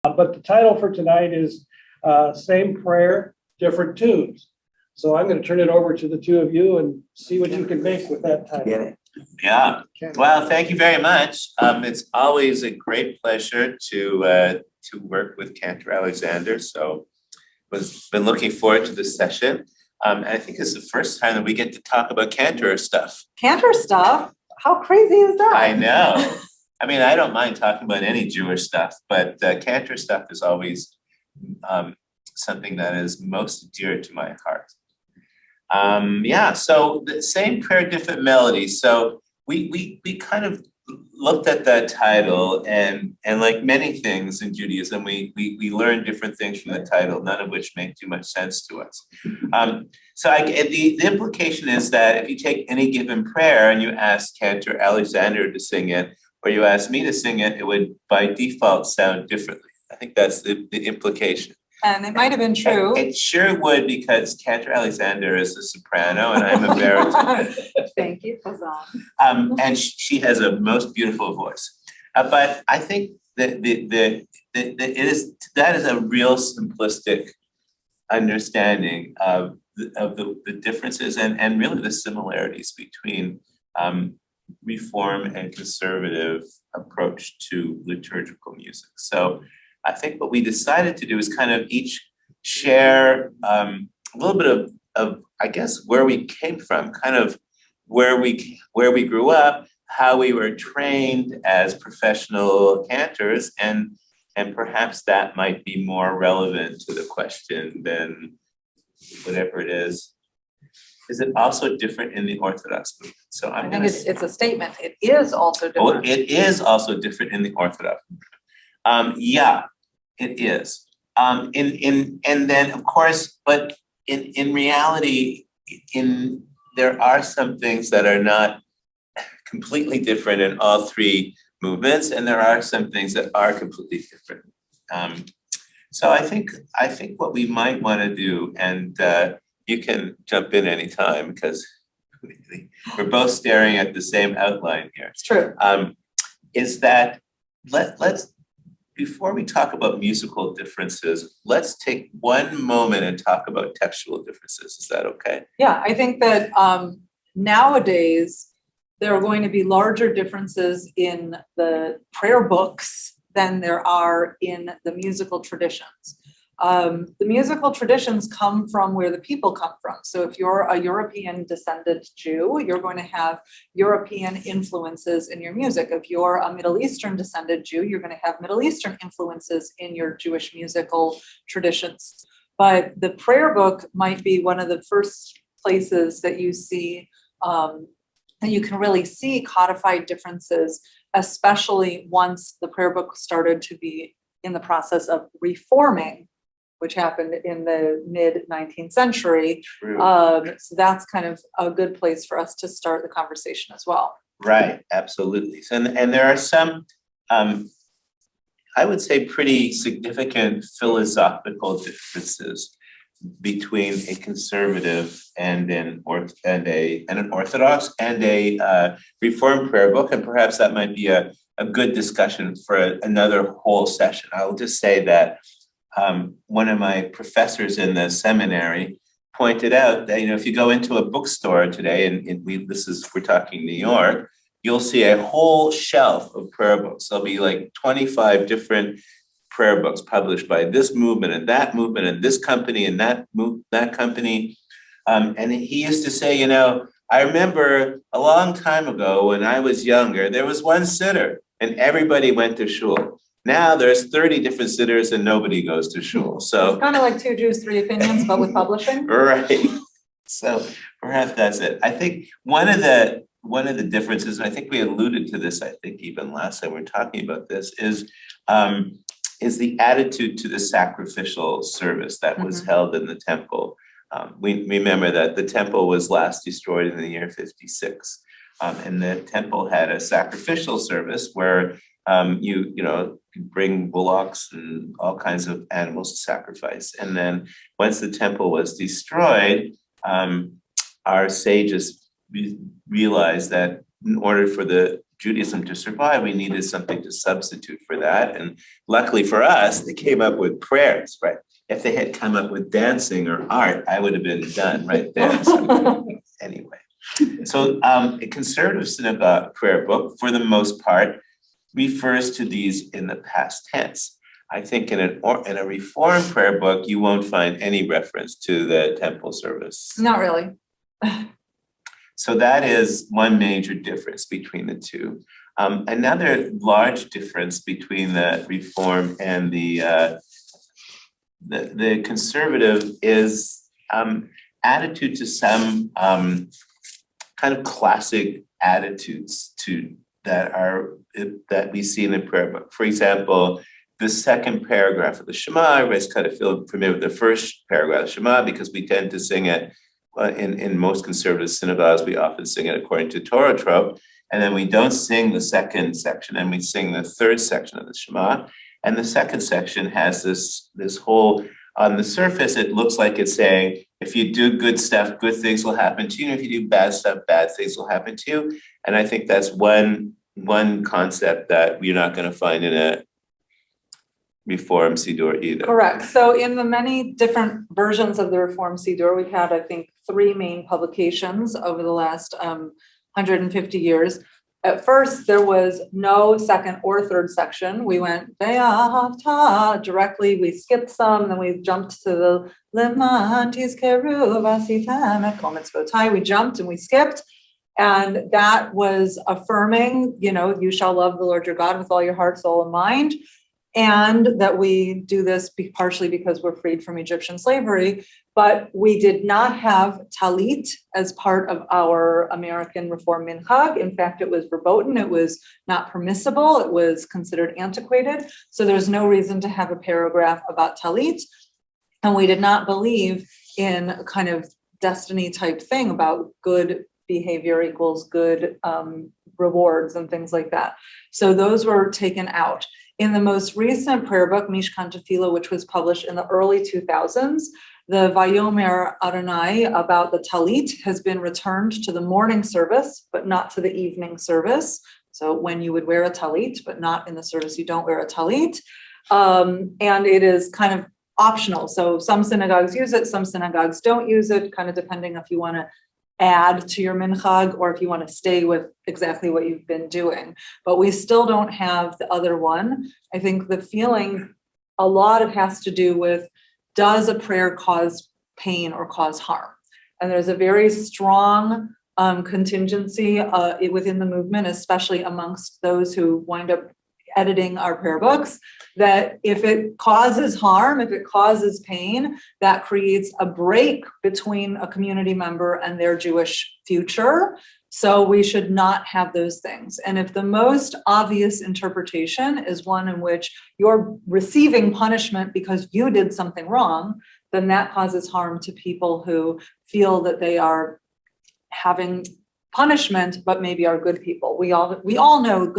But the title for tonight is Same Prayer, Different Tunes. So I'm going to turn it over to the two of you and see what you can make with that title. Yeah. Well, thank you very much. It's always a great pleasure to work with Cantor Alexander. So been looking forward to this session. And I think it's the first time that we get to talk about Cantor stuff. Cantor stuff? How crazy is that? I know. I mean, I don't mind talking about any Jewish stuff, but Cantor stuff is always something that is most dear to my heart. So the same prayer, different melody. So we kind of looked at that title, and like many things in Judaism, we learn different things from the title, none of which make too much sense to us. The implication is that if you take any given prayer and you ask Cantor Alexander to sing it, or you ask me to sing it, it would by default sound differently. I think that's the implication. And it might have been true. It sure would, because Cantor Alexander is a soprano and I'm a baritone. Thank you, Hazzan. And she has a most beautiful voice. But I think that that is a real simplistic understanding of the differences and really the similarities between Reform and conservative approach to liturgical music. So I think what we decided to do is kind of each share a little bit of I guess where we came from, kind of where we grew up, how we were trained as professional cantors, and perhaps that might be more relevant to the question than whatever it is. Is it also different in the Orthodox movement? So I think it's a statement. It is also different. Oh, it is also different in the Orthodox movement. Yeah, it is. And then of course, but in reality, there are some things that are not completely different in all three movements, and there are some things that are completely different. So I think what we might want to do, and you can jump in anytime because we're both staring at the same outline here. It's true. Is that let's before we talk about musical differences, let's take one moment and talk about textual differences. Is that okay? Yeah, I think that nowadays there are going to be larger differences in the prayer books than there are in the musical traditions. The musical traditions come from where the people come from. So if you're a European descended Jew, you're going to have European influences in your music. If you're a Middle Eastern descended Jew, you're going to have Middle Eastern influences in your Jewish musical traditions. But the prayer book might be one of the first places that you see, that you can really see codified differences, especially once the prayer book started to be in the process of reforming, which happened in the mid-19th century. So that's kind of a good place for us to start the conversation as well. Right, absolutely. And there are some, I would say, pretty significant philosophical differences between a conservative and an Orthodox and a Reformed prayer book, and perhaps that might be a good discussion for another whole session. I will just say that one of my professors in the seminary pointed out that, if you go into a bookstore today, and we're talking New York, you'll see a whole shelf of prayer books. There'll be like 25 different prayer books published by this movement and this company and that company. And he used to say, I remember a long time ago when I was younger, there was one sitter and everybody went to shul. Now there's 30 different sitters and nobody goes to shul. So it's kind of like two Jews, three opinions, but with publishing. Right. So perhaps that's it. I think one of the differences, and I think we alluded to this, I think even last time we were talking about this, is the attitude to the sacrificial service that was held in the temple. We remember that the temple was last destroyed in the year 56. And the temple had a sacrificial service where you bring bullocks and all kinds of animals to sacrifice. And then once the temple was destroyed, our sages realized that in order for the Judaism to survive, we needed something to substitute for that. And luckily for us, they came up with prayers, right? If they had come up with dancing or art, I would have been done right there. So, anyway, so a conservative synagogue prayer book, for the most part, refers to these in the past tense. I think in a Reform prayer book, you won't find any reference to the temple service. Not really. So that is one major difference between the two. Another large difference between the Reform and the conservative is attitude to some kind of classic attitudes that we see in the prayer book. For example, the second paragraph of the Shema, everybody's kind of feel familiar with the first paragraph of the Shema because we tend to sing it in most conservative synagogues. We often sing it according to Torah trope, and then we don't sing the second section, and we sing the third section of the Shema. And the second section has this whole, on the surface, it looks like it's saying, if you do good stuff, good things will happen to you. And if you do bad stuff, bad things will happen to you. And I think that's one concept that we're not going to find in a Reform Siddur either. Correct. So in the many different versions of the Reform Siddur, we've had, I think, 3 main publications over the last 150 years. At first, there was no second or third section. We went Ve'ahavta directly. We skipped some, then we jumped to the Leman Tizkeru Vasitem et Kol Mitzvotai. We jumped and we skipped. And that was affirming, you shall love the Lord your God with all your heart, soul, and mind. And that we do this partially because we're freed from Egyptian slavery, but we did not have talit as part of our American Reform minhag. In fact, it was verboten. It was not permissible. It was considered antiquated. So there's no reason to have a paragraph about talit. And we did not believe in a kind of destiny type thing about good behavior equals good rewards and things like that. So those were taken out. In the most recent prayer book, Mishkan Tefillah, which was published in the early 2000s, the Vayomer Adonai about the talit has been returned to the morning service, but not to the evening service. So when you would wear a talit, but not in the service, you don't wear a talit. And it is kind of optional. So some synagogues use it, some synagogues don't use it, kind of depending if you want to add to your minchag or if you want to stay with exactly what you've been doing. But we still don't have the other one. I think the feeling, a lot of it has to do with, does a prayer cause pain or cause harm? And there's a very strong contingency within the movement, especially amongst those who wind up editing our prayer books, that if it causes harm, if it causes pain, that creates a break between a community member and their Jewish future. So we should not have those things. And if the most obvious interpretation is one in which you're receiving punishment because you did something wrong, then that causes harm to people who feel that they are having punishment, but maybe are good people. We all know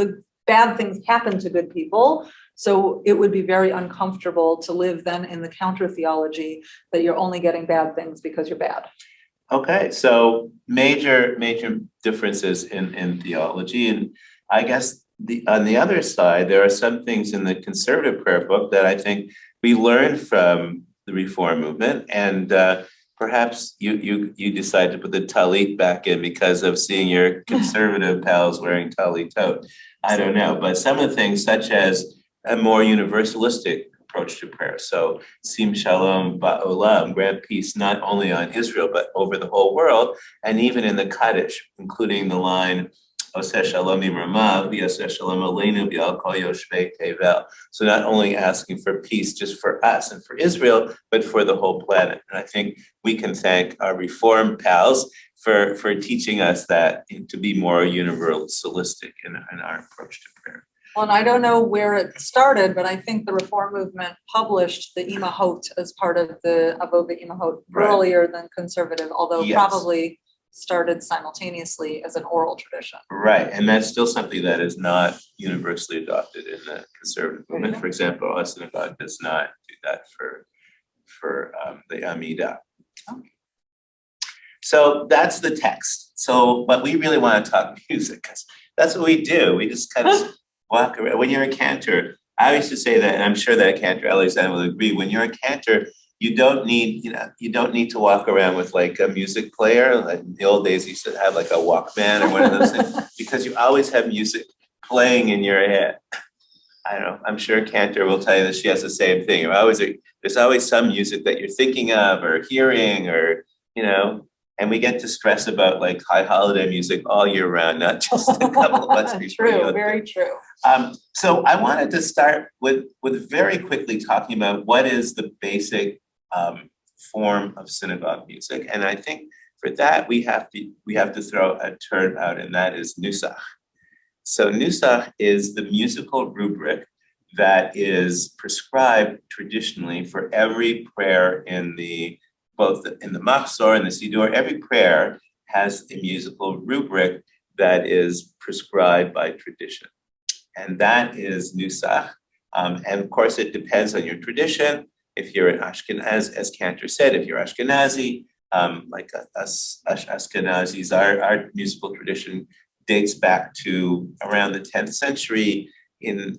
bad things happen to good people. So it would be very uncomfortable to live then in the counter theology that you're only getting bad things because you're bad. Okay, so major differences in theology. And I guess on the other side, there are some things in the conservative prayer book that I think we learned from the Reform movement. And perhaps you decide to put the talit back in because of seeing your conservative pals wearing talitot. I don't know, but some of the things such as a more universalistic approach to prayer. So, Sim Shalom Ba'olam, grant peace not only on Israel, but over the whole world, and even in the Kaddish, including the line, Oseh Shalom Imramav, V'yaseh Shalom Aleinu, V'al Kol Yoshvei Tevel. So not only asking for peace just for us and for Israel, but for the whole planet. And I think we can thank our Reform pals for teaching us that to be more universalistic in our approach to prayer. Well, and I don't know where it started, but I think the Reform movement published the Imahot as part of the Avot Imahot earlier than conservative, although probably started simultaneously as an oral tradition. Right, and that's still something that is not universally adopted in the conservative movement. For example, our synagogue does not do that for the Amidah. Okay. So that's the text. So, but we really want to talk music because That's what we do. We just kind of walk around. When you're a cantor, I used to say that, and I'm sure that Cantor Alexander will agree. When you're a cantor, you don't need to walk around with like a music player. Like in the old days, you used to have like a Walkman or one of those things, because you always have music playing in your head. I don't know. I'm sure Cantor will tell you that she has the same thing. There's always some music that you're thinking of or hearing, or and we get to stress about like high holiday music all year round, not just a couple of months before. True, very true. So I wanted to start with very quickly talking about what is the basic form of synagogue music, and I think for that we have to throw a term out, and that is nusach. So nusach is the musical rubric that is prescribed traditionally for every prayer both in the Machzor and the Siddur. Every prayer has a musical rubric that is prescribed by tradition, and that is nusach. And of course, it depends on your tradition. If you're an Ashkenaz, as Cantor said, if you're Ashkenazi, like us Ashkenazis, our musical tradition dates back to around the 10th century in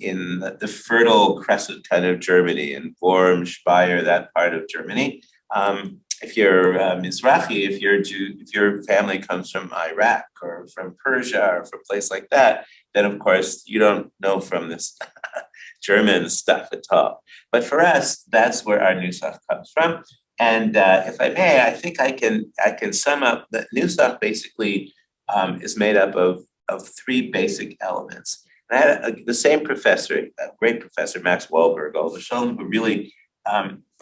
the fertile crescent kind of Germany, in Worms, Speyer, that part of Germany. If you're Mizrahi, if your family comes from Iraq or from Persia or from a place like that, then of course you don't know from this German stuff at all. But for us, that's where our nusach comes from. And if I may, I think I can sum up that nusach basically is made up of three basic elements. And I had the same professor, a great professor, Max Wahlberg, who really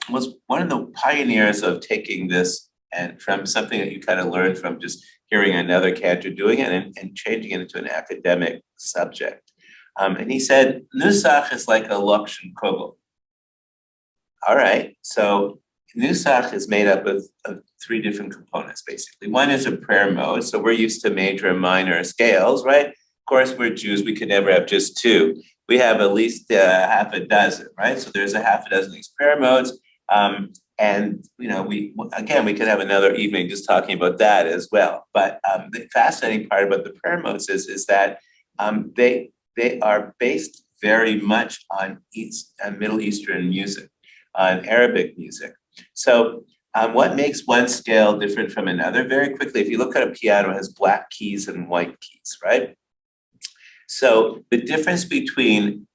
was one of the pioneers of taking this and from something that you kind of learned from just hearing another cantor doing it and changing it into an academic subject. And he said, nusach is like a Lokshen Kogel. All right, so nusach is made up of three different components, basically. One is a prayer mode. So we're used to major and minor scales, right? Of course, we're Jews. We could never have just two. We have at least half a dozen, right? So there's a half a dozen of these prayer modes. And, we could have another evening just talking about that as well. But the fascinating part about the prayer modes is that they are based very much on Middle Eastern music, on Arabic music. So what makes one scale different from another? Very quickly, if you look at a piano, it has black keys and white keys, right? So the difference between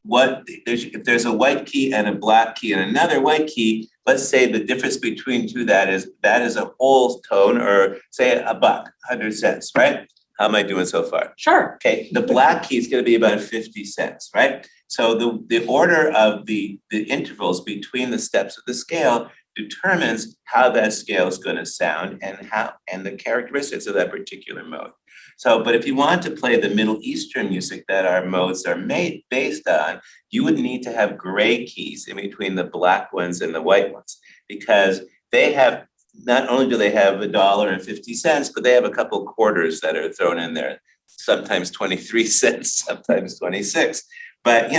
if there's a white key and a black key and another white key, let's say the difference between that is a whole tone, or say $1, 100 cents, right? How am I doing so far? Sure. Okay, the black key is going to be about 50 cents, right? So the order of the intervals between the steps of the scale determines how that scale is going to sound and the characteristics of that particular mode. So, but if you want to play the Middle Eastern music that our modes are made based on, you would need to have gray keys in between the black ones and the white ones, because they have, not only do they have $1.50, but they have a couple quarters that are thrown in there, sometimes 23 cents, sometimes 26. But,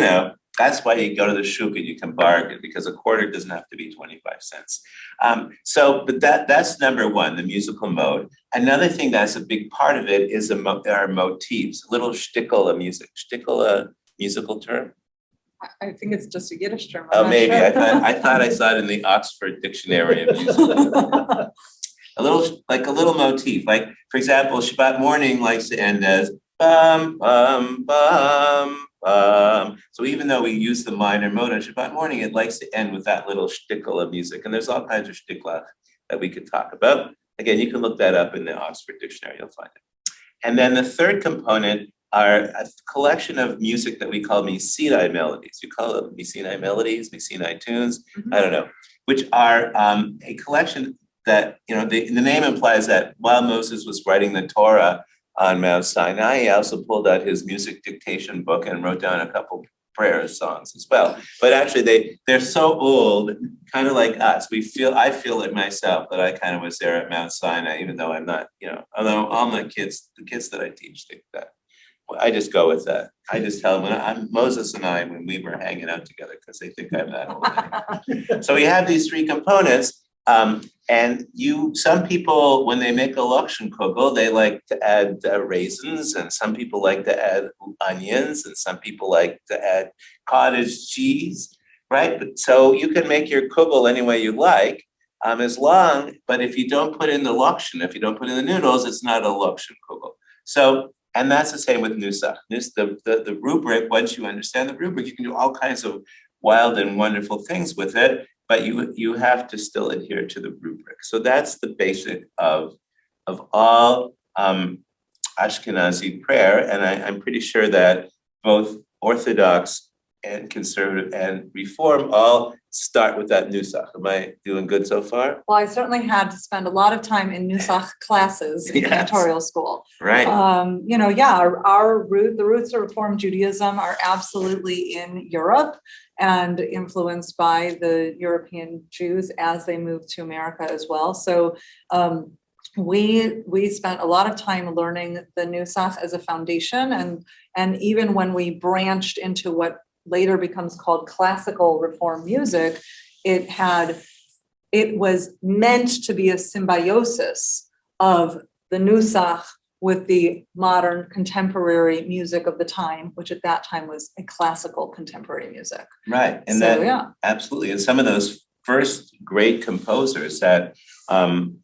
that's why you go to the shuk and you can bargain, because a quarter doesn't have to be 25 cents. But that's number one, the musical mode. Another thing that's a big part of it is our motifs, a little shtickle of music. Shtickle, a musical term? I think it's just a Yiddish term. Oh, maybe. Sure. I thought I saw it in the Oxford Dictionary of Music. a little motif. Like, for example, Shabbat morning likes to end as bum, bum, bum. So even though we use the minor mode on Shabbat morning, it likes to end with that little shtickle of music. And there's all kinds of shticklach that we could talk about. Again, you can look that up in the Oxford Dictionary, you'll find it. And then the third component are a collection of music that we call Misinai melodies. You call them Misinai melodies, Misinai tunes, I don't know, which are a collection that, the name implies that while Moses was writing the Torah on Mount Sinai, he also pulled out his music dictation book and wrote down a couple prayer songs as well. But actually they're so old, kind of like us. I feel like myself that I kind of was there at Mount Sinai, even though I'm not, although all the kids that I teach think that. Well, I just go with that. I just tell them Moses and I, when we were hanging out together, because they think I'm that old anyway. So we have these three components. And some people, when they make a lokshen kugel, they like to add raisins, and some people like to add onions, and some people like to add cottage cheese, right? So you can make your kugel any way you like, but if you don't put in the lokshen, if you don't put in the noodles, it's not a lokshen kugel. So, and that's the same with nusach. The rubric, once you understand the rubric, you can do all kinds of wild and wonderful things with it, but you have to still adhere to the rubric. So that's the basic of all Ashkenazi prayer, and I'm pretty sure that both Orthodox and conservative and reform all start with that nusach. Am I doing good so far? Well, I certainly had to spend a lot of time in nusach classes in Yes. cantorial school. Right. The roots of Reform Judaism are absolutely in Europe and influenced by the European Jews as they moved to America as well. So we spent a lot of time learning the nusach as a foundation, and even when we branched into what later becomes called classical reform music, it was meant to be a symbiosis of the nusach with the modern contemporary music of the time, which at that time was a classical contemporary music. Right. And absolutely. And some of those first great composers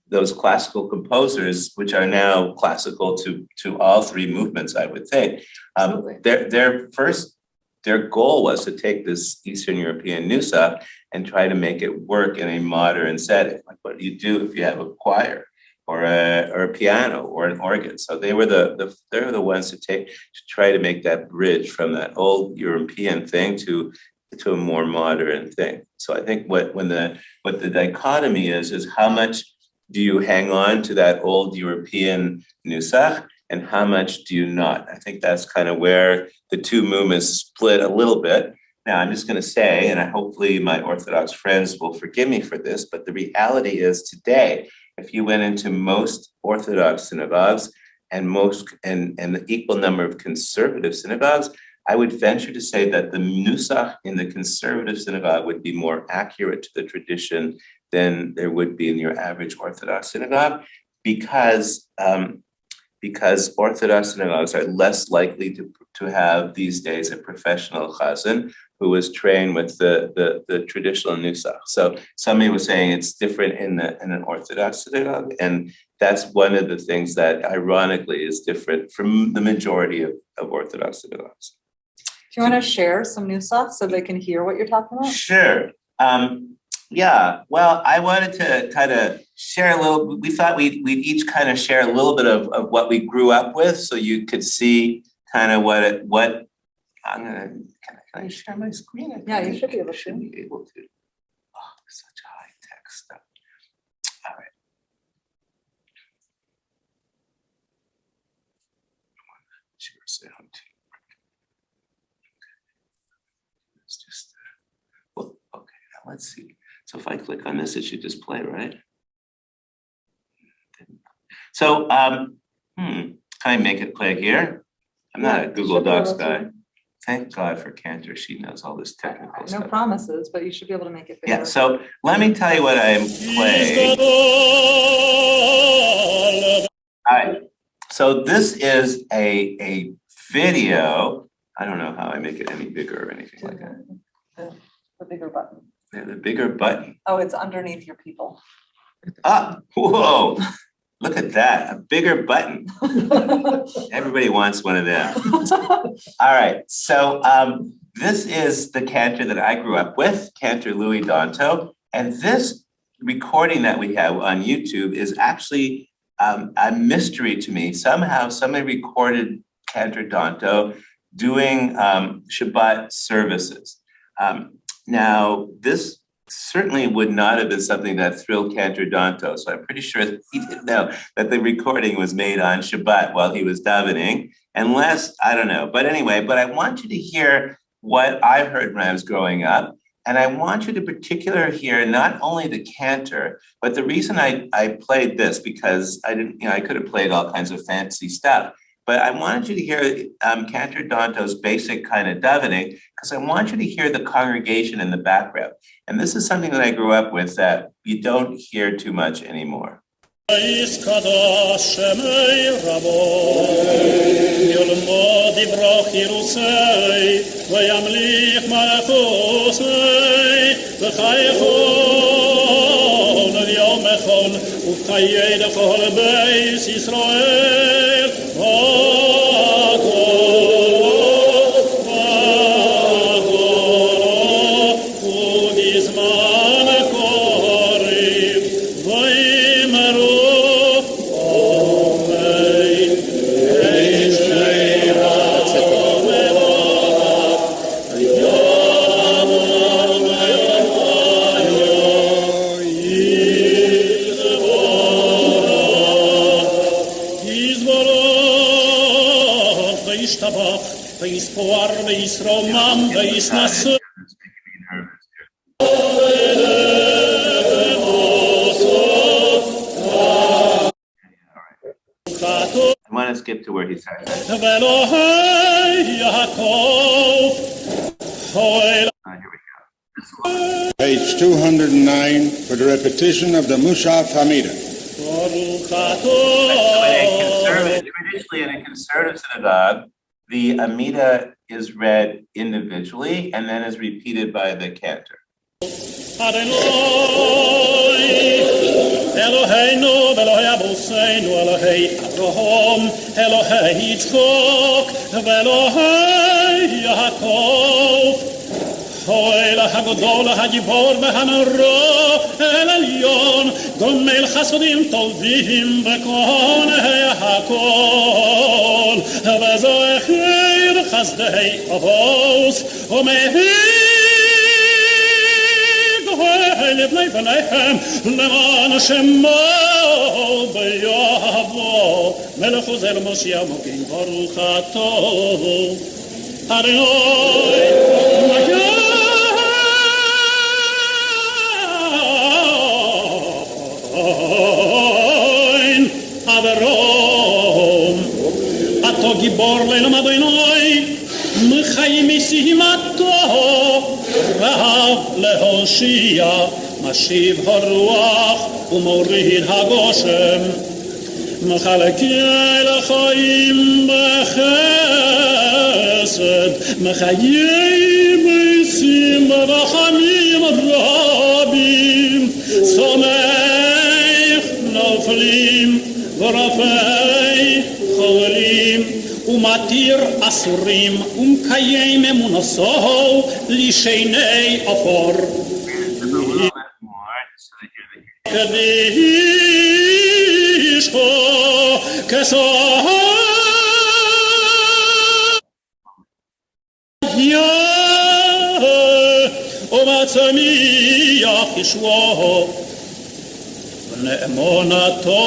those classical composers, which are now classical to all three movements, I would think, their goal was to take this Eastern European nusach and try to make it work in a modern setting. Like what do you do if you have a choir or a piano or an organ? So they were the ones to try to make that bridge from that old European thing to a more modern thing. So I think what the dichotomy is how much do you hang on to that old European nusach, and how much do you not? I think that's kind of where the two movements split a little bit. Now, I'm just going to say, and hopefully my Orthodox friends will forgive me for this, but the reality is today, if you went into most Orthodox synagogues and the equal number of conservative synagogues, I would venture to say that the nusach in the conservative synagogue would be more accurate to the tradition than there would be in your average Orthodox synagogue, because Orthodox synagogues are less likely to have these days a professional Hazzan who was trained with the traditional nusach. So somebody was saying it's different in an Orthodox synagogue, and that's one of the things that ironically is different from the majority of Orthodox synagogues. Do you want to share some nusach so they can hear what you're talking about? Sure. Well, I wanted to kind of share a little. We thought we'd each kind of share a little bit of what we grew up with, so you could see kind of what I'm gonna. Can I share my screen? Yeah, you should be able to. Oh, such high tech stuff. All right. Share sound. It's just. Well, okay. Now let's see. So if I click on this, it should just play, right? So, can I make it play here? I'm not a Google Docs guy. Thank God for Cantor. She knows all this technical stuff. No promises, but you should be able to make it better. Yeah, so let me tell you what I'm playing. All right, so this is a video. I don't know how I make it any bigger or anything like that. The bigger button. Yeah, the bigger button. Oh, it's underneath your people. Ah, whoa, look at that, a bigger button. Everybody wants one of them. All right, so this is the cantor that I grew up with, Cantor Louis Danto, and this recording that we have on YouTube is actually a mystery to me. Somehow somebody recorded Cantor Danto doing Shabbat services. Now, this certainly would not have been something that thrilled Cantor Danto, so I'm pretty sure that he didn't know that the recording was made on Shabbat while he was davening, unless, I don't know. But anyway, but I want you to hear what I heard when I was growing up, and I want you to particularly hear not only the cantor, but the reason I played this, because I could have played all kinds of fancy stuff, But I wanted you to hear Cantor Danto's basic kind of davening, because I want you to hear the congregation in the background. And this is something that I grew up with that you don't hear too much anymore. I want to skip to where he starts. Here we go. Page 209 for the repetition of the Musaf Hamidah. Traditionally in a conservative synagogue, the Amida is read individually and then is repeated by the cantor. Eloheinu, Elohei Abuseinu, Elohei Avraham, Elohei Yitzchok, Elohei Yaakov. Hoel HaGadol HaGibor VeHaMorah El Elyon, Gomel Chasodim Tovim Bekonei HaKol, Vezoechir Chazdei Avos, Omehir לבני בניהם למען שמו ביבוא מלך עוזר מושיע מוקים ברוך אתה אדוני מגן אברום אתה גיבור לעולם אדוני מחיים משימתו רב להושיע משיב הרוח ומוריד הגושם מחלקי לחיים בחסד מחיים משים ברחמים רבים סומך נופלים ורפאי חולים ומתיר אסורים ומקיים אמונתו לשני עפור. קדישו כסוה ומצמיח ישועו נאמונתו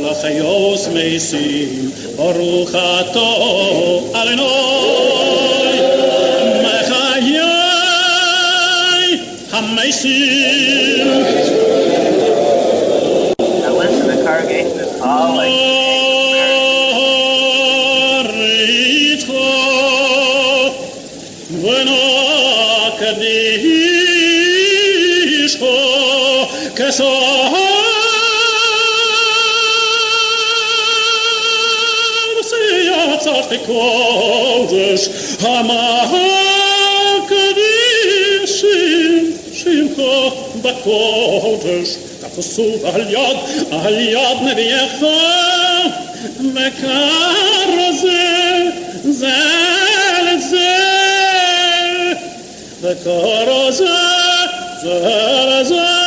לחיוס משים ברוך אתה אדוני מחיי המשים. Now listen, the congregation is all like קודש המקדישים שמך בקודש תפסו על יד נביאך וכרזה זה לזה וכרזה זה לזה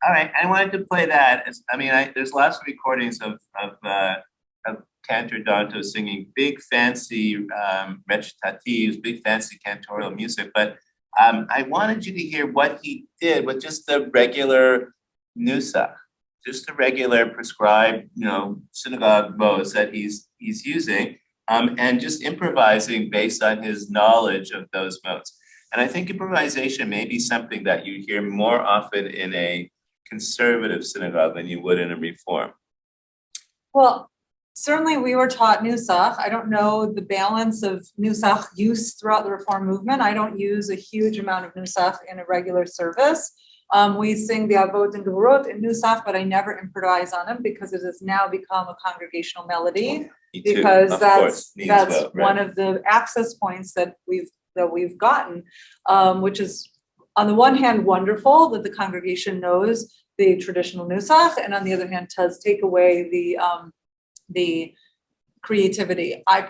All right, I wanted to play that. There's lots of recordings of Cantor Danto singing big fancy recitatives, big fancy cantorial music, but I wanted you to hear what he did with just the regular nusach, just the regular prescribed, synagogue modes that he's using, and just improvising based on his knowledge of those modes. And I think improvisation may be something that you hear more often in a conservative synagogue than you would in a reform. Well, certainly we were taught nusach. I don't know the balance of nusach use throughout the Reform movement. I don't use a huge amount of nusach in a regular service. We sing the Avot and Gevurot in nusach, but I never improvise on them because it has now become a congregational melody. Because that's one of the access points that we've gotten, which is on the one hand wonderful that the congregation knows the traditional nusach, and on the other hand does take away the creativity. I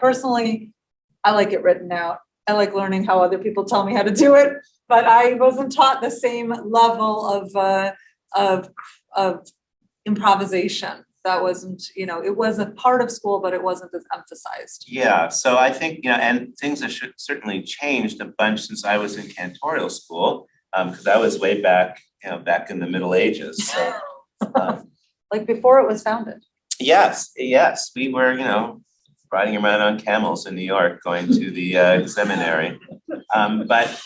like it written out. I like learning how other people tell me how to do it, but I wasn't taught the same level of improvisation. That wasn't, it was a part of school, but it wasn't as emphasized. Yeah, so I think, and things have certainly changed a bunch since I was in cantorial school, because I was way back, back in the Middle Ages. So, like before it was founded. Yes, we were, riding around on camels in New York, going to the seminary. But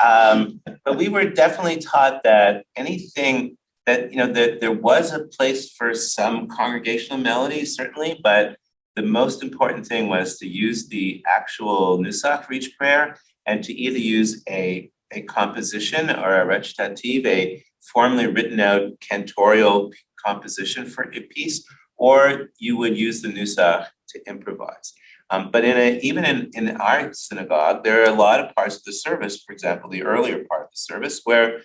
we were definitely taught that anything that, that there was a place for some congregational melodies, certainly, but the most important thing was to use the actual nusach for each prayer and to either use a composition or a recitative, a formally written out cantorial composition for a piece, or you would use the nusach to improvise. But even in our synagogue, there are a lot of parts of the service, for example, the earlier part of the service, where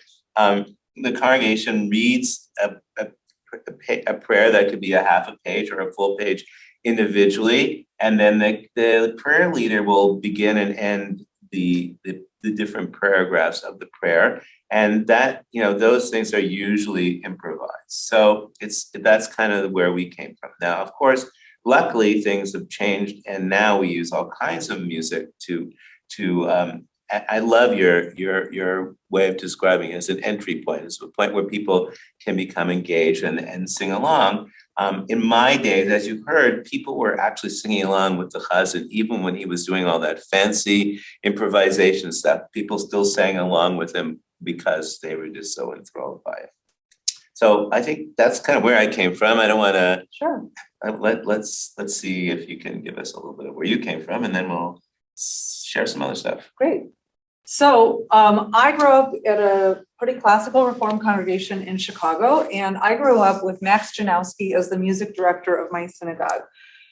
the congregation reads a prayer that could be a half a page or a full page individually, and then the prayer leader will begin and end the different paragraphs of the prayer, and that those things are usually improvised. So that's kind of where we came from. Now, of course, luckily things have changed, and now we use all kinds of music to I love your way of describing it as an entry point. It's a point where people can become engaged and sing along. In my days, as you heard, people were actually singing along with the Hazzan, even when he was doing all that fancy improvisation stuff. People still sang along with him because they were just so enthralled by it. So I think that's kind of where I came from. I don't want to. Sure. Let's see if you can give us a little bit of where you came from, and then we'll share some other stuff. Great. So I grew up at a pretty classical Reform congregation in Chicago, and I grew up with Max Janowski as the music director of my synagogue.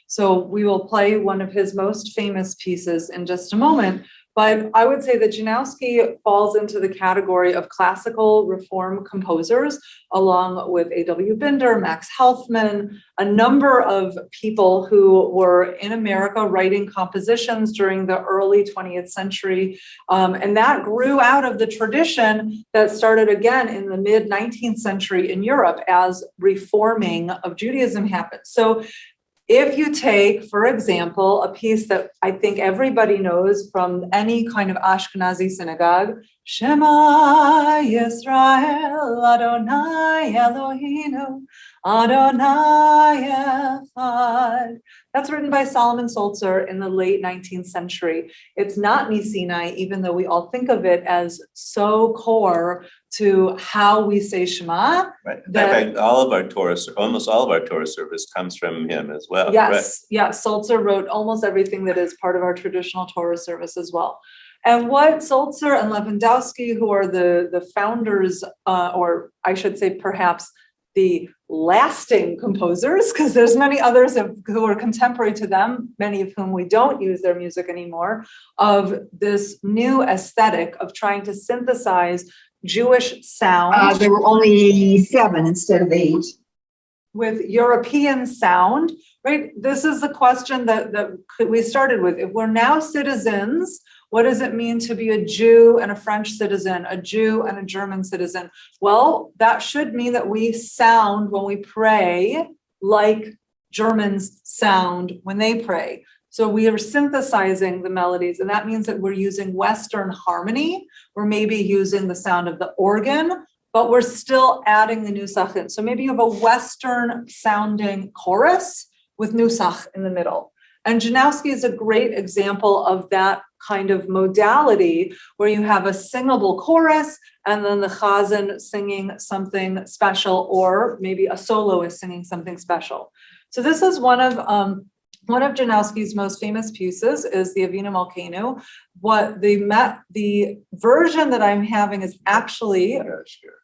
So we will play one of his most famous pieces in just a moment. But I would say that Janowski falls into the category of classical Reform composers, along with A.W. Binder, Max Helfman, a number of people who were in America writing compositions during the early 20th century. And that grew out of the tradition that started again in the mid 19th century in Europe as reforming of Judaism happened. So if you take, for example, a piece that I think everybody knows from any kind of Ashkenazi synagogue, Shema Yisrael Adonai Eloheinu Adonai Echad. That's written by Solomon Solzer in the late 19th century. It's not Nisinai, even though we all think of it as so core to how we say Shema. Right. In fact, almost all of our Torah service comes from him as well. Yes, right? Yeah. Solzer wrote almost everything that is part of our traditional Torah service as well. And what Solzer and Lewandowski, who are the founders, or I should say perhaps the lasting composers, because there's many others who are contemporary to them, many of whom we don't use their music anymore, of this new aesthetic of trying to synthesize Jewish sound. There were only 7 instead of 8. With European sound, right? This is the question that we started with. If we're now citizens, what does it mean to be a Jew and a French citizen, a Jew and a German citizen? Well, that should mean that we sound when we pray like Germans sound when they pray. So we are synthesizing the melodies, and that means that we're using Western harmony. We're maybe using the sound of the organ, but we're still adding the nusach in. So maybe you have a Western sounding chorus with nusach in the middle. And Janowski is a great example of that kind of modality where you have a singable chorus and then the Hazzan singing something special, or maybe a soloist singing something special. So this is one of Janowski's most famous pieces is the Avinu Malkeinu. The version that I'm having is actually,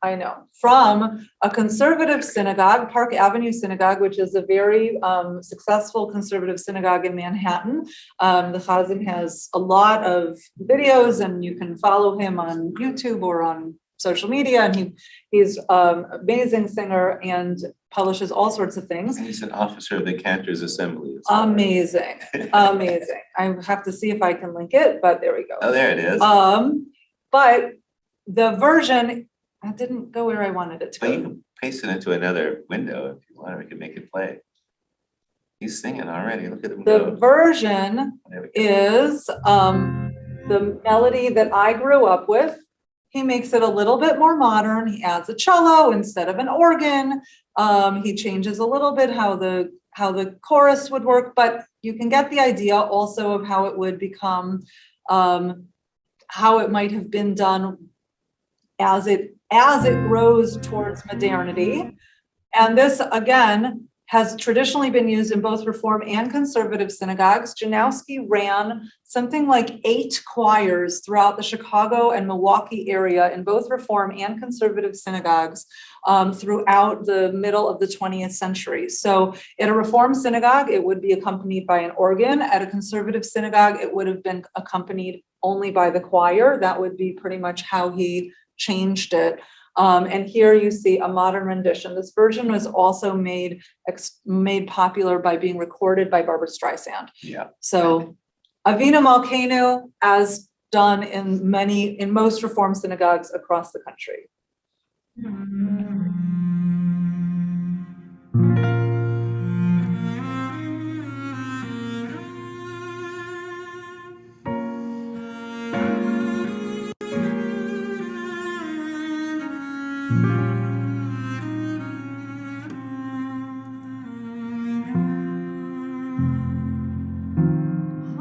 I know, from a conservative synagogue, Park Avenue Synagogue, which is a very successful conservative synagogue in Manhattan. The Hazzan has a lot of videos, and you can follow him on YouTube or on social media, and he's an amazing singer and publishes all sorts of things. And he's an officer of the Cantor's Assembly. Amazing, amazing. I have to see if I can link it, but there we go. Oh, there it is. But the version, I didn't go where I wanted it to But you go. can paste it into another window if you want, or we can make it play. He's singing already. Look at him The go. version There we go. is the melody that I grew up with. He makes it a little bit more modern. He adds a cello instead of an organ. He changes a little bit how the chorus would work, but you can get the idea also of how it would become, how it might have been done as it grows towards modernity. And this, again, has traditionally been used in both Reform and conservative synagogues. Janowski ran something like 8 choirs throughout the Chicago and Milwaukee area in both Reform and conservative synagogues throughout the middle of the 20th century. So at a Reform synagogue, it would be accompanied by an organ. At a conservative synagogue, it would have been accompanied only by the choir. That would be pretty much how he changed it. And here you see a modern rendition. This version was also made popular by being recorded by Barbra Streisand. Yeah. So Avinu Malkeinu, as done in most Reform synagogues across the country.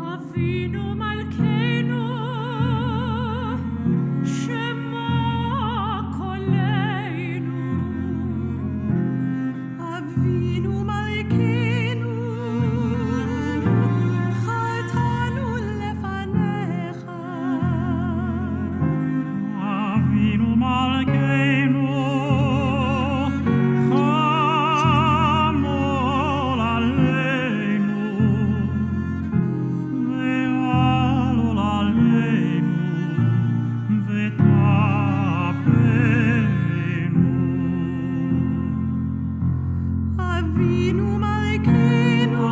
Avinu Malkeinu, Shema Koleinu. Avinu Malkeinu, Chaltanu lefanecha. Avinu Malkeinu, Chamol aleinu. ועלול עלינו ותפנו. אבינו מלכנו,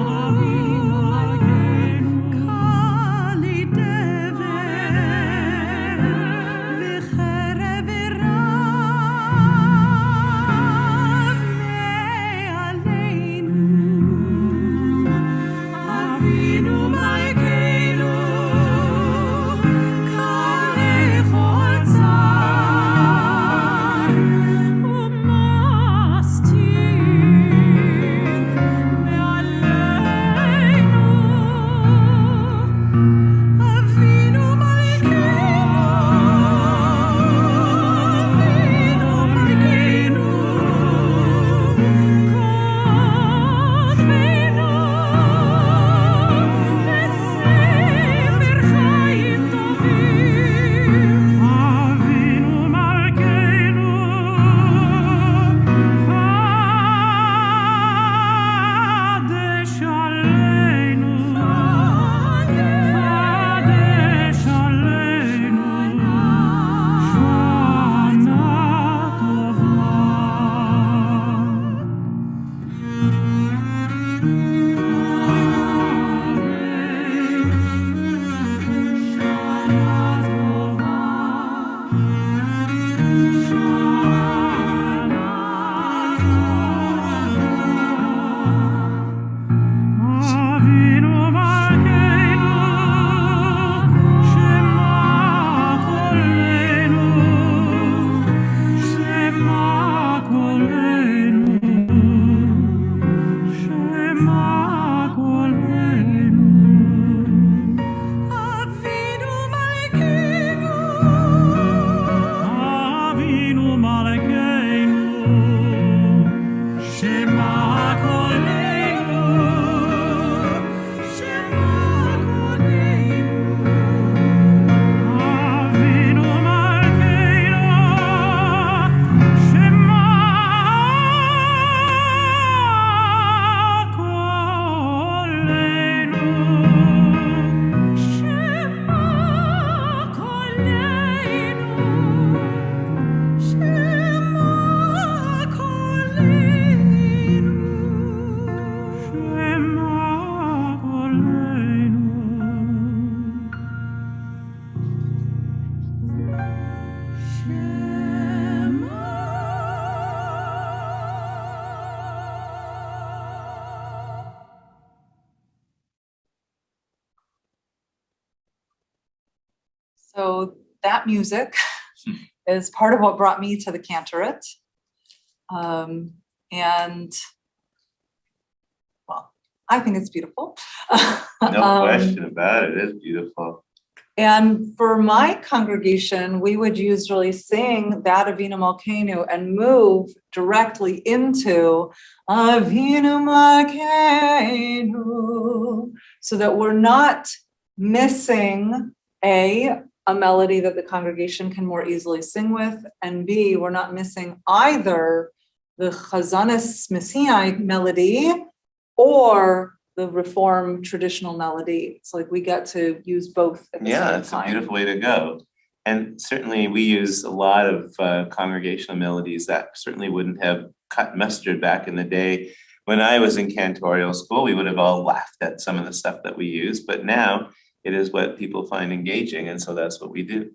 קלי דבר וחרב רב מעלינו. אבינו מלכנו, קל לכל צר ומסתיר. that music is part of what brought me to the cantorate. And well, I think it's beautiful. No question about it. It's beautiful. And for my congregation, we would usually sing that Avinu Malkeinu and move directly into Avinu Malkeinu, so that we're not missing a melody that the congregation can more easily sing with, and B, we're not missing either the Chazanis Messiah melody or the Reform traditional melody. It's like we get to use both at the Yeah, same it's a time. beautiful way to go. And certainly we use a lot of congregational melodies that certainly wouldn't have cut mustard back in the day. When I was in cantorial school, we would have all laughed at some of the stuff that we use, but now it is what people find engaging, and so that's what we do.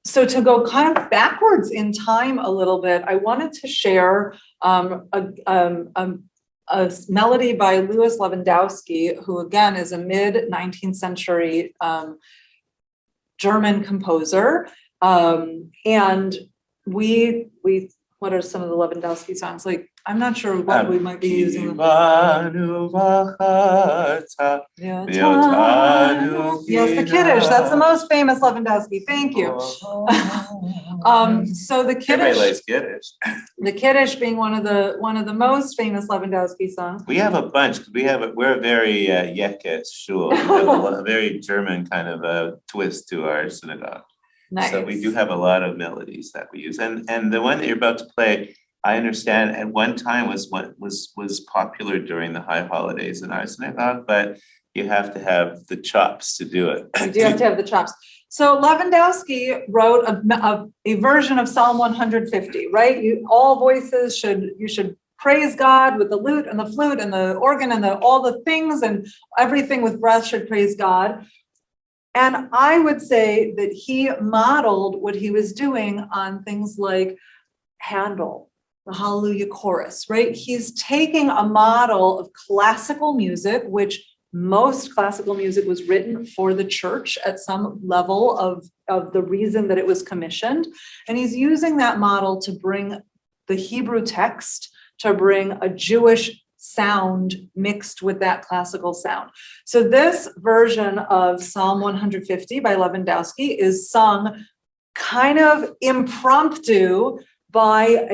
So to go kind of backwards in time a little bit, I wanted to share a melody by Louis Lewandowski, who again is a mid-19th century German composer. And we what are some of the Lewandowski songs? Like, I'm not sure what we might be using. Yes, the Kiddush. That's the most famous Lewandowski. Thank you. So the Everybody Kiddush, likes Kiddush. the Kiddush being one of the most famous Lewandowski songs. We have a bunch. We're a very Yekes shul. We have a very German kind of a twist to our synagogue. Nice. So we do have a lot of melodies that we use, and the one that you're about to play, I understand at one time was popular during the high holidays in our synagogue, but you have to have the chops to do it. You do have to have the chops. So Lewandowski wrote a version of Psalm 150, right? All voices you should praise God with the lute and the flute and the organ and all the things, and everything with breath should praise God. And I would say that he modeled what he was doing on things like Handel, the Hallelujah Chorus, right? He's taking a model of classical music, which most classical music was written for the church at some level of the reason that it was commissioned. And he's using that model to bring the Hebrew text, to bring a Jewish sound mixed with that classical sound. So this version of Psalm 150 by Lewandowski is sung kind of impromptu by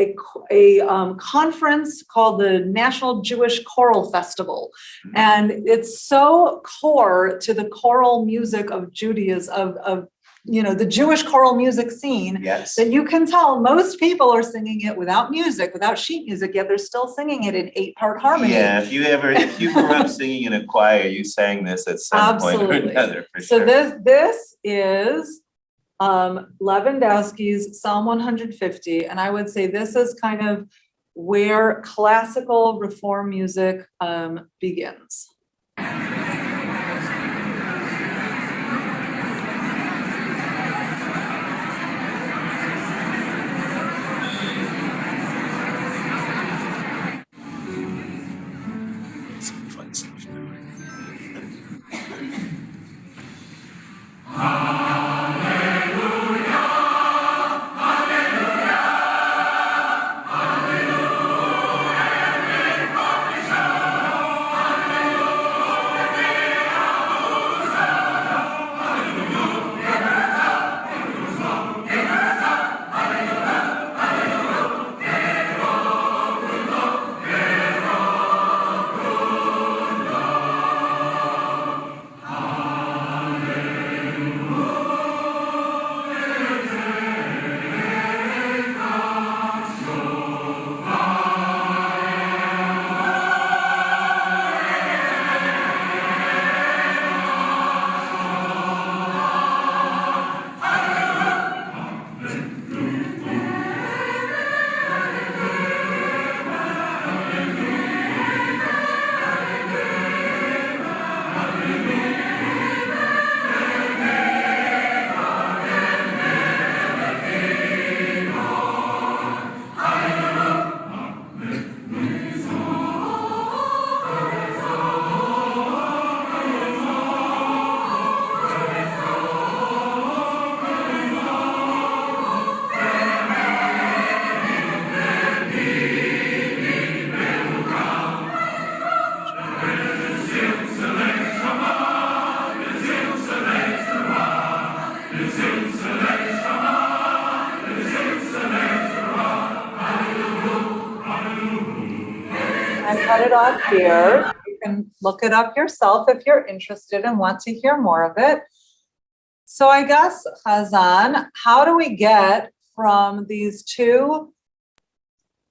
a conference called the National Jewish Choral Festival. And it's so core to the choral music of Judaism, of the Jewish choral music scene, Yes. that you can tell most people are singing it without music, without sheet music, yet they're still singing it in 8-part harmony. Yeah, if you grew up singing in a choir, you sang this at some point or Absolutely. another, for So sure. this is Lewandowski's Psalm 150, and I would say this is kind of where classical reform music begins. Some fun stuff. I put it up here. You can look it up yourself if you're interested and want to hear more of it. So I guess, Hazzan, how do we get from these two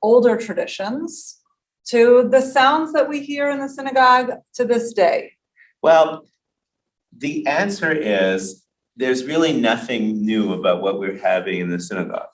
older traditions to the sounds that we hear in the synagogue to this day? Well, the answer is there's really nothing new about what we're having in the synagogue.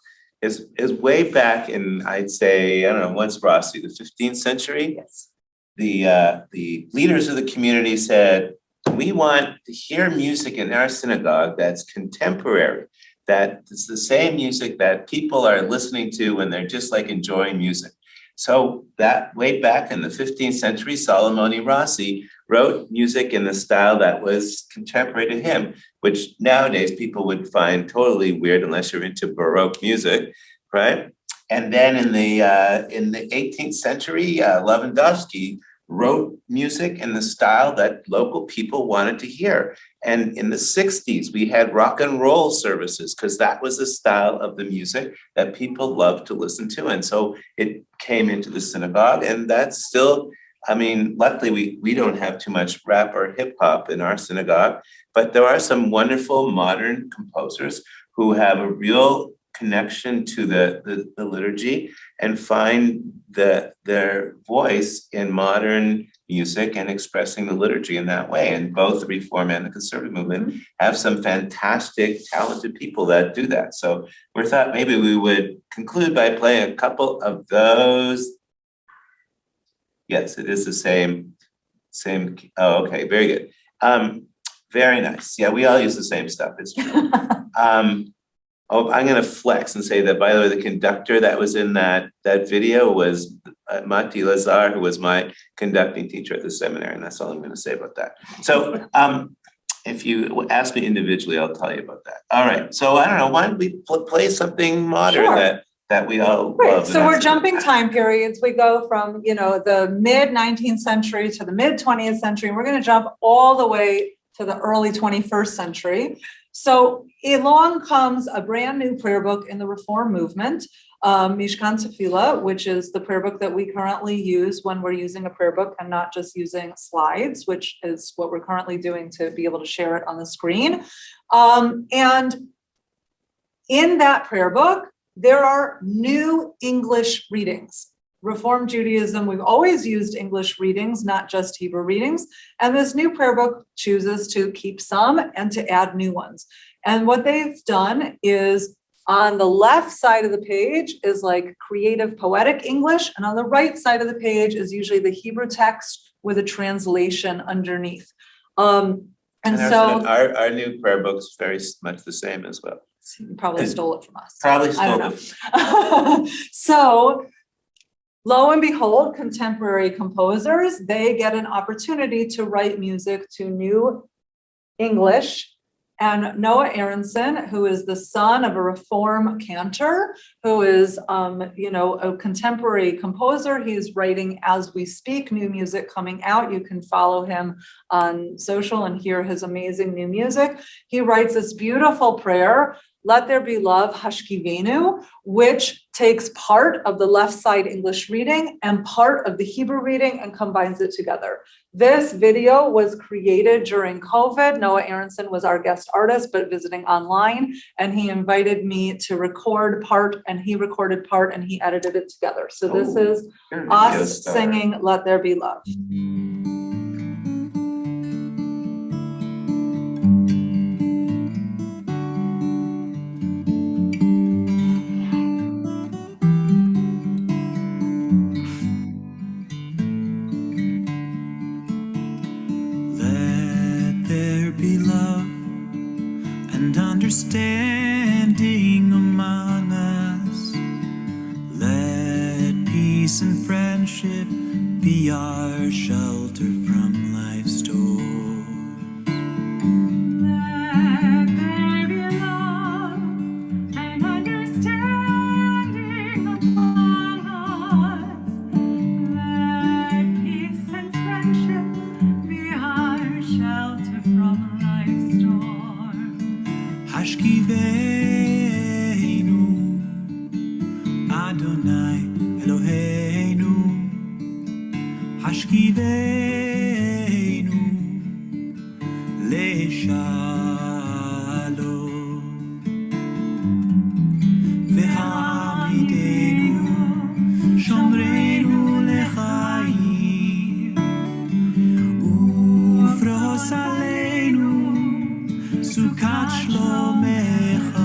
Is way back in, I'd say, I don't know, what's Rossi, the 15th century? Yes. The leaders of the community said, we want to hear music in our synagogue that's contemporary, that it's the same music that people are listening to when they're just like enjoying music. So that way back in the 15th century, Salomone Rossi wrote music in the style that was contemporary to him, which nowadays people would find totally weird unless you're into Baroque music, right? And then in the 18th century, Lewandowski wrote music in the style that local people wanted to hear. And in the 60s, we had rock and roll services because that was the style of the music that people loved to listen to. And so it came into the synagogue, and that's still, I mean, luckily we don't have too much rap or hip hop in our synagogue, but there are some wonderful modern composers who have a real connection to the liturgy and find their voice in modern music and expressing the liturgy in that way. And both the Reform and the Conservative movement have some fantastic, talented people that do that. So we thought maybe we would conclude by playing a couple of those. Yes, it is the same. Oh, okay, very good. Very nice. Yeah, we all use the same stuff. It's true. I'm going to flex and say that, by the way, the conductor that was in that video was Mati Lazar, who was my conducting teacher at the seminary, and that's all I'm going to say about that. So if you ask me individually, I'll tell you about that. All right. So I don't know, why don't we play something modern Sure. that we all Right. love? So we're jumping time periods. We go from, the mid 19th century to the mid 20th century, and we're going to jump all the way to the early 21st century. So along comes a brand new prayer book in the Reform movement, Mishkan Tefillah, which is the prayer book that we currently use when we're using a prayer book and not just using slides, which is what we're currently doing to be able to share it on the screen. And in that prayer book, there are new English readings. Reform Judaism, we've always used English readings, not just Hebrew readings. And this new prayer book chooses to keep some and to add new ones. And what they've done is on the left side of the page is like creative poetic English. And on the right side of the page is usually the Hebrew text with a translation underneath. And so our new prayer book's very much the same as well. you probably stole it from us. Probably I stole don't it. know. So lo and behold, contemporary composers, they get an opportunity to write music to new English. And Noah Aronson, who is the son of a Reform cantor, who is, a contemporary composer. He's writing as we speak, new music coming out. You can follow him on social and hear his amazing new music. He writes this beautiful prayer, Let There Be Love, Hashkivenu, which takes part of the left side English reading and part of the Hebrew reading and combines it together. This video was created during COVID. Noah Aronson was our guest artist, but visiting online, and he invited me to record part, and he recorded part, and he edited it together. So this is us singing Let There Be Love. Understanding among us, let peace and friendship be our shelter from life's storm. Let there be love and understanding among us. Let peace and friendship be our shelter from life's storm. Hashkivenu, Adonai Eloheinu, השכיבנו לשלום והעמידנו שומרנו לחיים ופרוס עלינו סוכת שלומך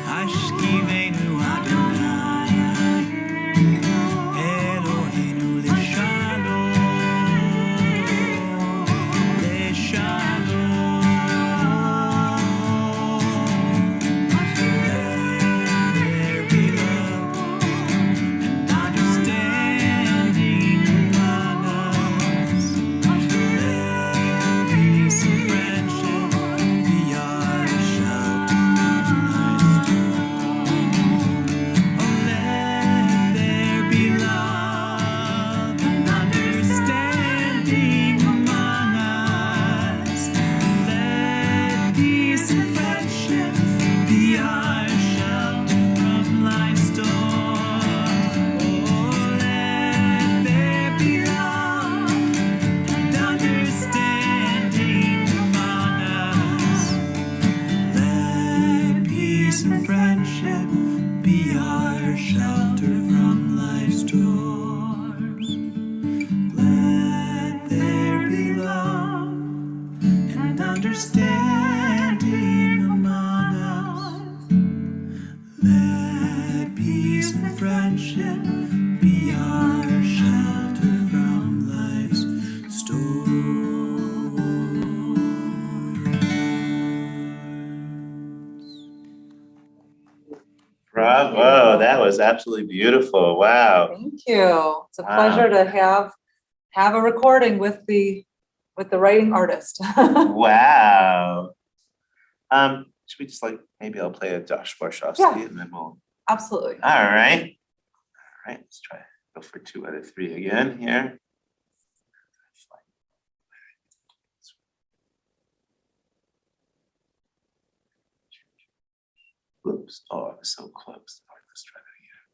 השכיבנו אדוני אלוהינו לשלום לשלום there be love and understanding among us let peace and friendship be our shelter oh let there be love and understanding among us let peace and friendship be our shelter from life's storm oh let there be love and understanding among us let peace and friendship be our shelter from life's storms let there be love and understanding among us let peace and friendship be our shelter from life's storms. Bravo, that was absolutely beautiful. Wow. Thank you. It's a Wow. pleasure to have a recording with the writing artist. Wow. Should we just maybe I'll play a Josh Warshawski Yeah. and then we'll, Absolutely. all right. All right, let's try, go for 2 out of 3 again here. Oops, oh, I was so close. All right, let's try that again.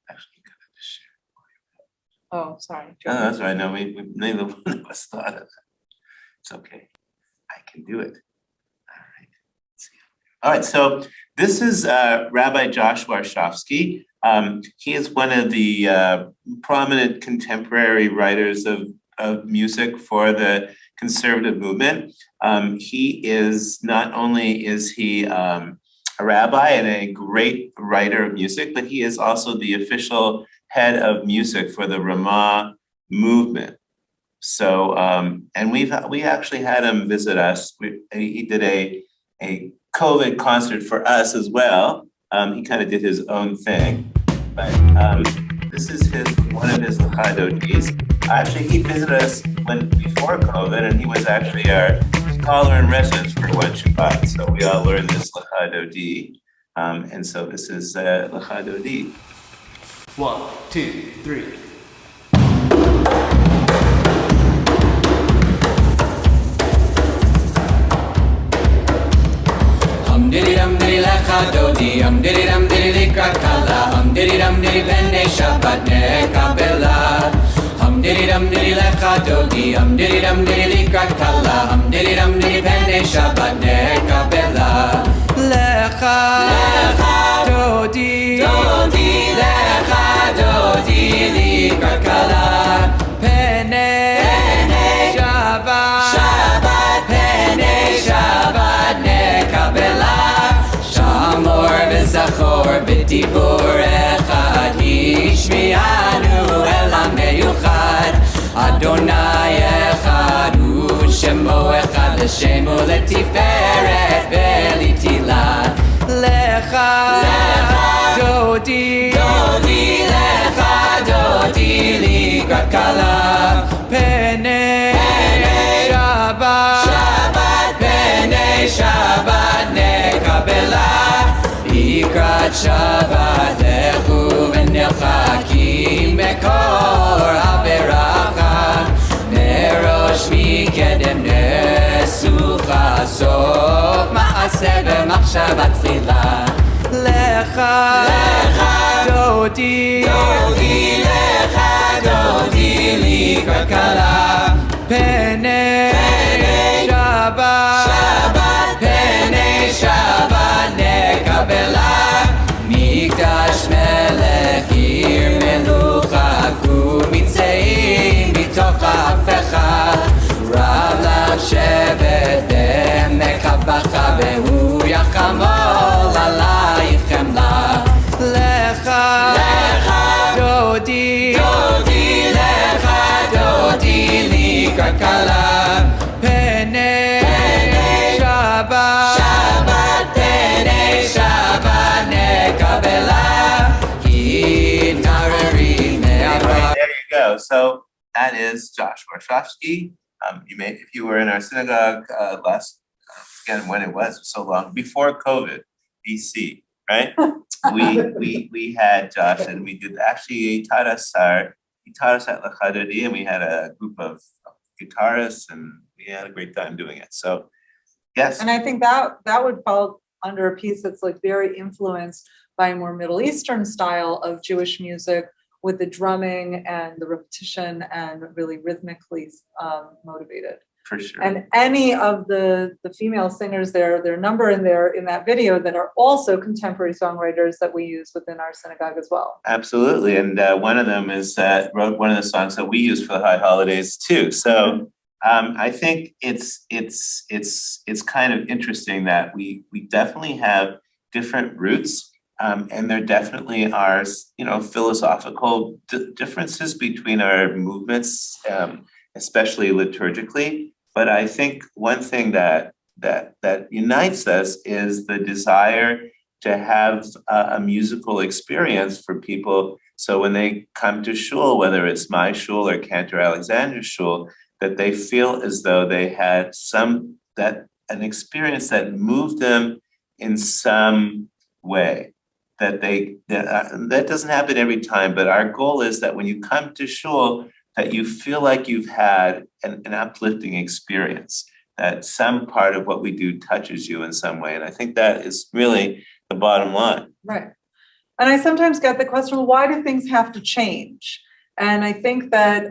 Actually, you gotta just share. Oh, sorry. Oh, that's right. No, we neither one of us thought of that. It's okay. I can do it. All right. Let's see. All right. So this is Rabbi Josh Warshawski. He is one of the prominent contemporary writers of music for the conservative movement. He is not only is he a rabbi and a great writer of music, but he is also the official head of music for the Ramah movement. So, and we actually had him visit us. He did a COVID concert for us as well. He kind of did his own thing, but this is one of his Lachadodis. Actually, he visited us before COVID, and he was actually our scholar in residence for one Shabbat. So we all learned this Lachadodi, and so this is Lachadodi. 1, 2, 3. Diddy dum diddy lecha dodi, diddy dum diddy likrat kala, diddy dum diddy bene Shabbat nekabela. Diddy dum diddy lecha dodi, diddy dum diddy likrat kala, diddy dum diddy bene Shabbat nekabela. Lecha dodi, lecha dodi likrat kala, pene Shabbat, pene Shabbat nekabela. Zachor b'dibur echad Yishmi'anu el ha'meyuchad Adonai echad hu shemo echad l'shemo letiferet ve'litila Lecha dodi lecha dodi likrat kala Pene Shabbat pene Shabbat nekabela Ikrat Shabbat lechu v'nelchakim mekor ha'beracha Nerosh mikedem nesucha sof נעשה במחשבה תחילה. לך, דודי, לך, דודי לי כלכלה. פני שבת, פני שבת נקבלה. מקדש מלך עיר מלוכה, קומיצאים מתוך ההפכה. רב לשבת בעמק הבכה, והוא יחמול עלייך חמלה. לך, דודי, לך, דודי לי כלכלה. פני שבת, פני שבת נקבלה. התעררי מהבר. There you go. So that is Josh Warshawski. You may, if you were in our synagogue last, again, when it was so long, before COVID, BC, right? We had Josh, and we did actually he taught us at Lachadodi, and we had a group of guitarists, and we had a great time doing it. So, yes. And I think that would fall under a piece that's like very influenced by a more Middle Eastern style of Jewish music, with the drumming and the repetition and really rhythmically motivated. For sure. And any of the female singers there are a number in that video that are also contemporary songwriters that we use within our synagogue as well. Absolutely. And one of them wrote one of the songs that we use for the high holidays too. So I think it's kind of interesting that we definitely have different roots. And there definitely are, philosophical differences between our movements, especially liturgically. But I think one thing that unites us is the desire to have a musical experience for people. So when they come to shul, whether it's my shul or Cantor Alexander's shul, that they feel as though they had an experience that moved them in some way. That doesn't happen every time, but our goal is that when you come to shul, that you feel like you've had an uplifting experience, that some part of what we do touches you in some way. And I think that is really the bottom line. Right. And I sometimes get the question, well, why do things have to change? And I think that,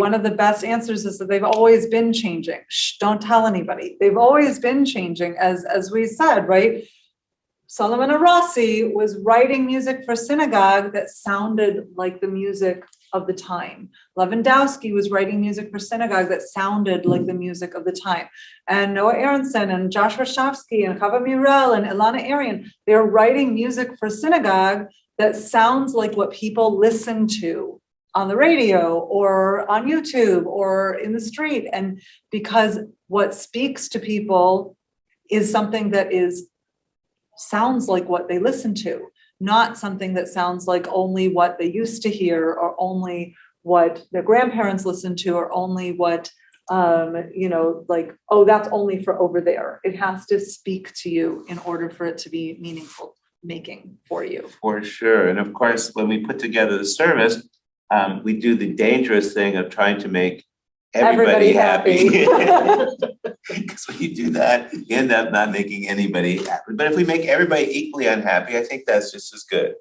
one of the best answers is that they've always been changing. Shh, don't tell anybody. They've always been changing, as we said, right? Solomon Arasi was writing music for synagogue that sounded like the music of the time. Lewandowski was writing music for synagogue that sounded like the music of the time. And Noah Aronson and Josh Warshawski and Chava Murel and Ilana Arian, they're writing music for synagogue that sounds like what people listen to on the radio or on YouTube or in the street. And because what speaks to people is something that sounds like what they listen to, not something that sounds like only what they used to hear or only what their grandparents listened to or only what, that's only for over there. It has to speak to you in order for it to be meaningful making for you. For sure. And of course, when we put together the service, we do the dangerous thing of trying to make everybody happy. Because when you do that, you end up not making anybody happy. But if we make everybody equally unhappy, I think that's just as good.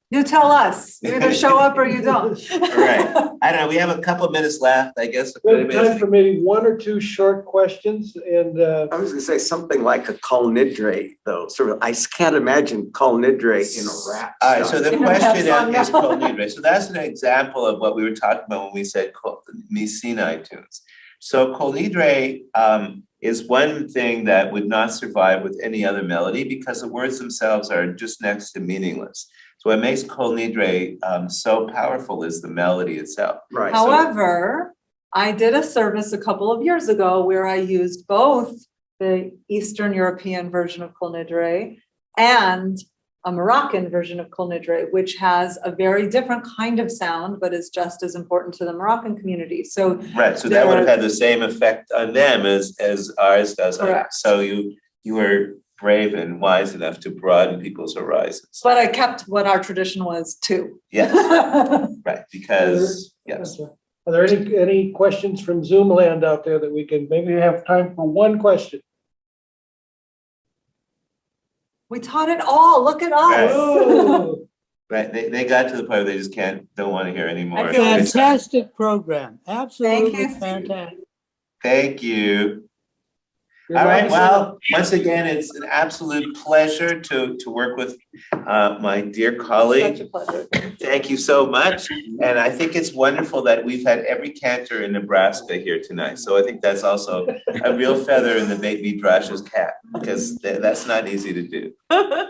You tell us. You either show up or you don't. All right. I don't know. We have a couple of minutes left, I guess. We have time for maybe one or two short questions. And I was going to say something like a Kol Nidre, though. Sort of, I can't imagine Kol Nidre in a rap. All right. So the question is Kol Nidre. So that's an example of what we were talking about when we said Sinai tunes. So Kol Nidre is one thing that would not survive with any other melody because the words themselves are just next to meaningless. So what makes Kol Nidre so powerful is the melody itself. Right. However, I did a service a couple of years ago where I used both the Eastern European version of Kol Nidre and a Moroccan version of Kol Nidre, which has a very different kind of sound, but is just as important to the Moroccan community. So right. So that would have had the same effect on them as ours does. Correct. So you were brave and wise enough to broaden people's horizons. But I kept what our tradition was too. Yes. Right. Because yes. Are there any questions from Zoom land out there that we can maybe have time for one question? We taught it all. Look at us. Oh, Right, they got to the point where they just don't want to hear anymore. I feel like- Fantastic program, absolutely Thank you. fantastic. Thank you. You're All right, welcome. well, once again, it's an absolute pleasure to work with my dear colleague. Such a pleasure. Thank you so much. And I think it's wonderful that we've had every cantor in Nebraska here tonight. So I think that's also a real feather in the Beit Midrash's cap, because that's not easy to do.